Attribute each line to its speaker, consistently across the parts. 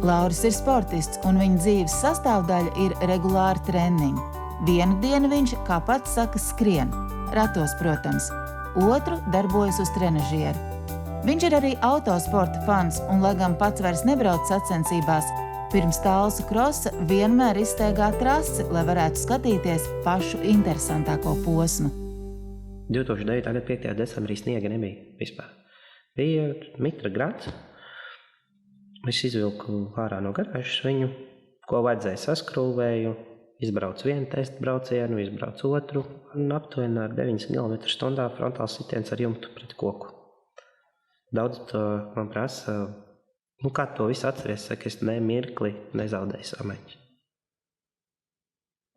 Speaker 1: Lauris ir sportists, un viņa dzīves sastāvdaļa ir regulāri treniņi. Vienu dienu viņš, kā pats saka, skrien. Ratos, protams. Otru darbojas uz trenažieru. Viņš ir arī autosporta fans, un, lai gan pats vairs nebrauc sacensībās, pirms Talsu krosa vienmēr izsteigā trasi, lai varētu skatīties pašu interesantāko posmu.
Speaker 2: 2009. gada 5. decembrī sniega nebija vispār. Bija mitra grads. Es izvilku ārā no garāžas viņu, ko vajadzēja saskrūvēju, izbraucu vienu testu braucienu, izbraucu otru, un aptuveni ar 9 km/h frontāls sitiens ar jumtu pret koku. Daudz to man prasa, kā to visu atceries, saka, es mirkli nezaudēju samaņas.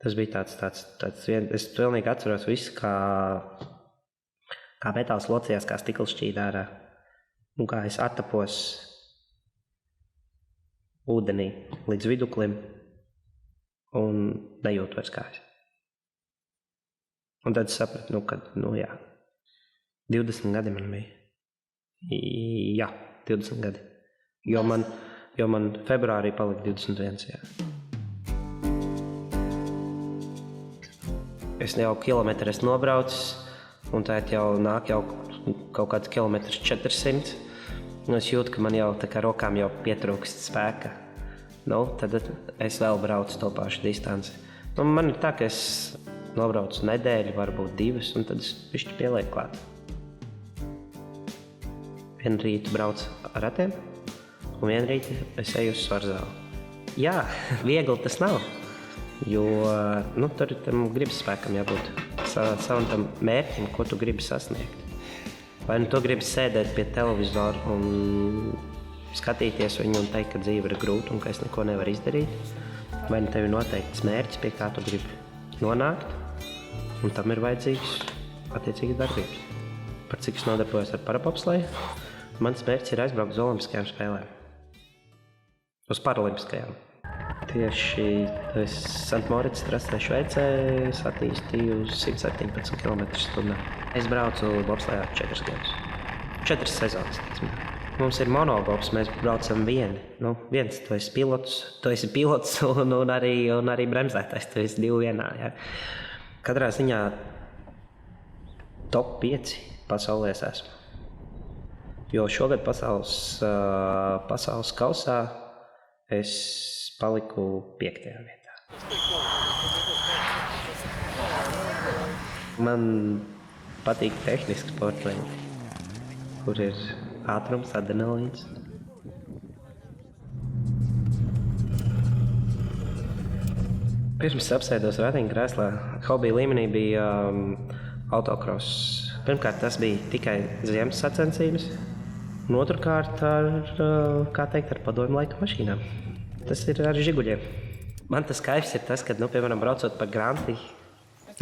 Speaker 2: Tas bija tāds viens, es pilnīgi atceros visu, kā metāls locījās, kā stikls šķīd ārā, un kā es attapos ūdenī līdz viduklim un nejūtu vairs kājas. Un tad sapratu, kad, jā, 20 gadi man bija. Jā, 20 gadi. Jo man februārī palika 21, jā. Es jau kilometru esmu nobraucis, un tā jau nāk kaut kāds kilometrs 400. Es jūtu, ka man jau tā kā rokām jau pietrūkst spēka. Tad es vēl braucu to pašu distanci. Man ir tā, ka es nobraucu nedēļu, varbūt 2, un tad es bišķi pielieku klāt. Vienu rītu braucu ar ratiem, un vienu rītu es eju uz svarzāli. Jā, viegli tas nav, jo tur tam gribas spēkam jābūt savam tam mērķim, ko tu gribi sasniegt. Vai tu gribi sēdēt pie televizora un skatīties viņu un teikt, ka dzīve ir grūta un ka es neko nevaru izdarīt, vai tev ir noteikts mērķis, pie kā tu gribi nonākt, un tam ir vajadzīgs attiecīgas darbības. Par cik es nodarbojos ar parabobsleju, mans mērķis ir aizbraukt uz Olimpiskajām spēlēm. Uz paralimpiskajām. Tieši Sant Morits trasē Šveicē attīstīju uz 117 km/h. Es braucu bobslejā 4 gadus. 4 sezonas, teiksim. Mums ir monobobs, mēs braucam vieni. Viens, tu esi pilots un arī bremzētājs, tu esi 2 vienā. Jā. Katrā ziņā top 5 pasaulē es esmu. Jo šogad pasaules kausā es paliku 5. vietā. Man patīk tehniski sportveidi, kur ir ātrums, adrenalīns. Pirms apsēdos ratiņkrēslā, hobija līmenī bija autokross. Pirmkārt, tas bija tikai ziemas sacensības, un otrkārt ar padomju laika mašīnām. Tas ir ar žiguļiem. Man tas kaifs ir tas, kad, piemēram, braucot pa Granti,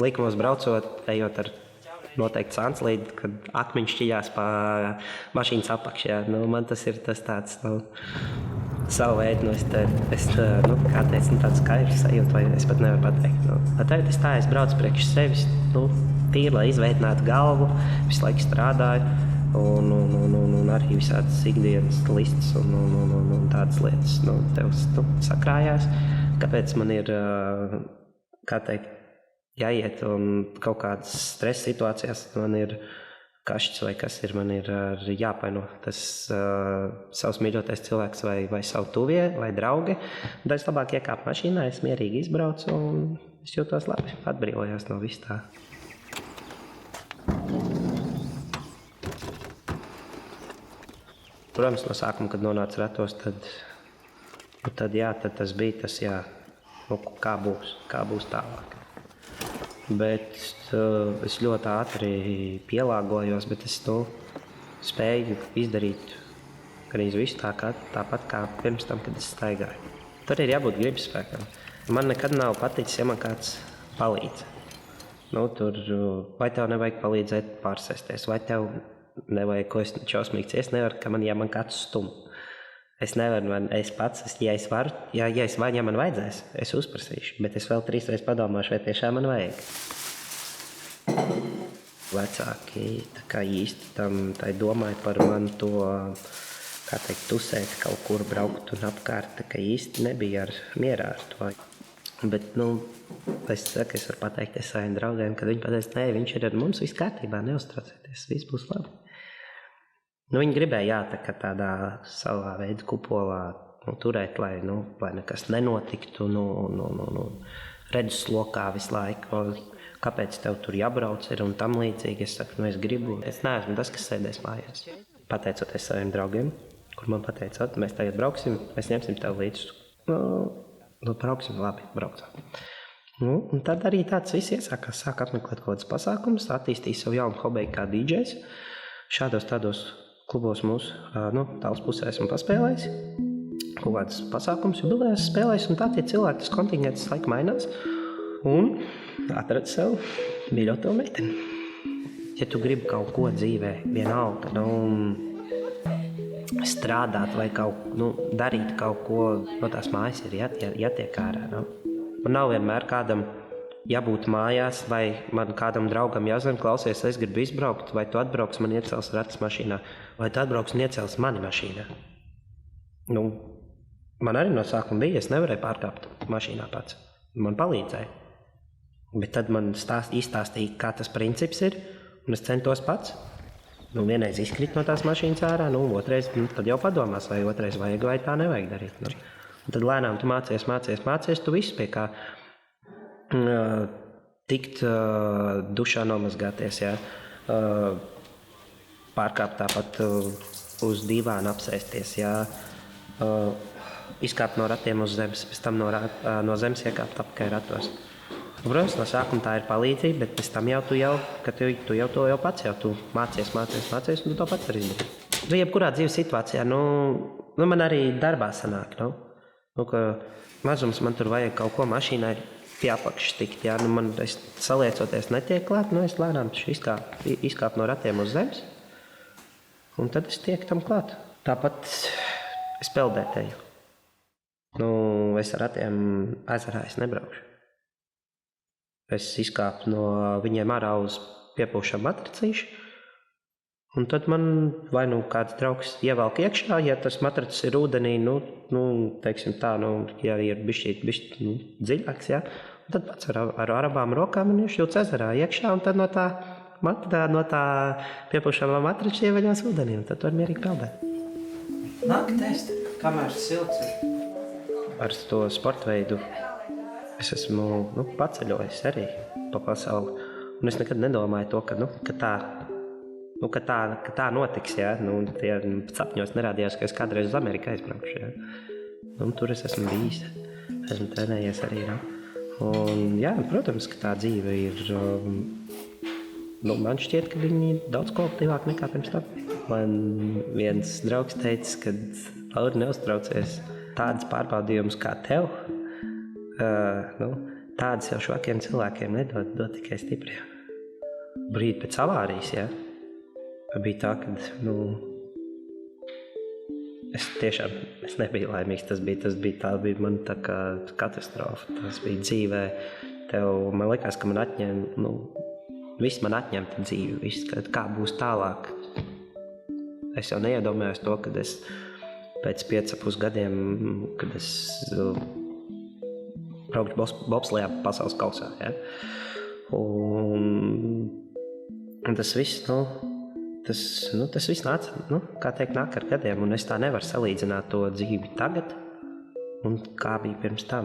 Speaker 2: likumos braucot, ejot ar noteikti sanslīdi, kad akmeņi šķiļās pa mašīnas apakšā. Man tas ir tas tāds, savu veidu, tāds kaifs sajūt, vai es pat nevaru pateikt. Tagad es braucu priekš sevis, tīri, lai izveidinātu galvu, visu laiku strādāju, un arī visādas ikdienas listas un tādas lietas, tev sakrājās. Kāpēc man ir, jāiet un kaut kādas stresa situācijās, man ir kašķis vai kas ir, man ir jāpaino tas savs mīļotais cilvēks vai savu tuvie vai draugi. Tad es labāk iekāpu mašīnā, es mierīgi izbraucu un es jūtos labi, atbrīvojos no viss tā. Protams, no sākuma, kad nonāca ratos, tad tas bija tas, kā būs tālāk. Bet es ļoti ātri pielāgojos, bet es spēju izdarīt gandrīz visu tāpat kā pirms tam, kad es staigāju. Tur ir jābūt gribas spēkam. Man nekad nav paticis, ja man kāds palīdz. Vai tev nevajag palīdzēt pārsēsties, vai tev nevajag, ko es šausmīgs, es nevaru, ja man kāds stum. Es nevaru, es pats, ja man vajadzēs, es uzprasīšu, bet es vēl 3 reizes padomāšu, vai tiešām man vajag. Vecāki tā kā īsti tai domāja par mani to kā teikt, tusēt kaut kur, braukt un apkārt, ka īsti nebija mierā ar to. Bet, es saku, es varu pateikties saviem draugiem, kad viņi pateica, nē, viņš ir ar mums, viss kārtībā, neuztraucieties, viss būs labi. Viņi gribēja, tādā savā veidā kupolā turēt, lai nekas nenotiktu, redzeslokā visu laiku, kāpēc tev tur jābrauc ir un tam līdzīgi. Es saku, es gribu, es neesmu tas, kas sēdēs mājās. Pateicoties saviem draugiem, kur man pateica, mēs tagad brauksim, mēs ņemsim tev līdzi. Brauksim, labi, braucam. Un tad arī tāds viss iesākās, sāk apmeklēt kaut kādas pasākumus, attīstīja savu jaunu hobiju kā DJs. Šādos tādos klubos mūsu tāls pusē esmu paspēlējis. Kaut kādas pasākumus, jubilējas spēlējis, un tā tie cilvēki, tas kontingents laika mainās. Un atrada sev mīļoto meiteni. Ja tu gribi kaut ko dzīvē, vienalga, strādāt vai darīt kaut ko, no tās mājas ir jātiek ārā. Un nav vienmēr kādam jābūt mājās, vai man kādam draugam jāzvan, klausies, es gribu izbraukt, vai tu atbrauks, man iecels ratas mašīnā, vai tu atbrauks un iecels mani mašīnā. Man arī no sākuma bija, es nevarēju pārkāpt mašīnā pats. Man palīdzēja. Bet tad man izstāstīja, kā tas princips ir, un es centos pats. Vienreiz izkrīt no tās mašīnas ārā, otrais, tad jau padomās, vai otrais vajag, vai tā nevajag darīt. Un tad lēnām tu mācies, tu visu pie kā tikt dušā nomazgāties, pārkāpt tāpat uz divāna apsēsties, izkāpt no ratiem uz zemes, pēc tam no zemes iekāpt apkai ratos. Protams, no sākuma tā ir palīdzība, bet pēc tam tu jau to pats, tu mācies, un tu to pats arī izdarīt. Jebkurā dzīves situācijā, man arī darbā sanāk, ka mazums man tur vajag kaut ko mašīnā ir pie apakšas tikt, es saliecoties netiek klāt, es lēnām izkāpu no ratiem uz zemes, un tad es tieku tam klāt. Tāpat es peldētēju. Es ar ratiem ezerā nebraukšu. Es izkāpu no viņiem ārā uz piepūšam matracīšu, un tad man vai kāds draugs ievelk iekšā, ja tas matracis ir ūdenī, teiksim tā, ja ir bišķīt dziļāks, un tad pats ar abām rokām un iešļūts ezerā iekšā, un tad no tā piepūšamā matrača ieveļās ūdenī, un tad var mierīgi peldēt.
Speaker 3: Nāk test, kamēr silts ir.
Speaker 2: Ar to sportveidu es esmu paceļojis arī pa pasauli. Un es nekad nedomāju to, ka tā notiks. Tie sapņos nerādījās, ka es kādreiz uz Ameriku aizbraukšu. Tur es esmu bijis. Esmu trenējies arī. Un, protams, ka tā dzīve ir... man šķiet, ka viņi ir daudz kvalitīvāk nekā pirms tam. Man viens draugs teica, ka Lauri, neuztraucies tādas pārbaudījumus kā tev. Tādas jau švakiem cilvēkiem nedod tikai stiprie. Brīdi pēc avārijas, bija tā, ka es nebiju laimīgs. Tas bija man tā kā katastrofa. Tas bija dzīvē. Man likās, ka man atņem, viss man atņemta dzīve, viss, kā būs tālāk. Es jau neiedomājos to, kad es pēc 5,5 gadiem, kad es braukšu bobslejā pasaules kausā. Un tas viss, tas viss nāca, nāk ar gadiem, un es tā nevaru salīdzināt to dzīvi tagad un kā bija pirms tam.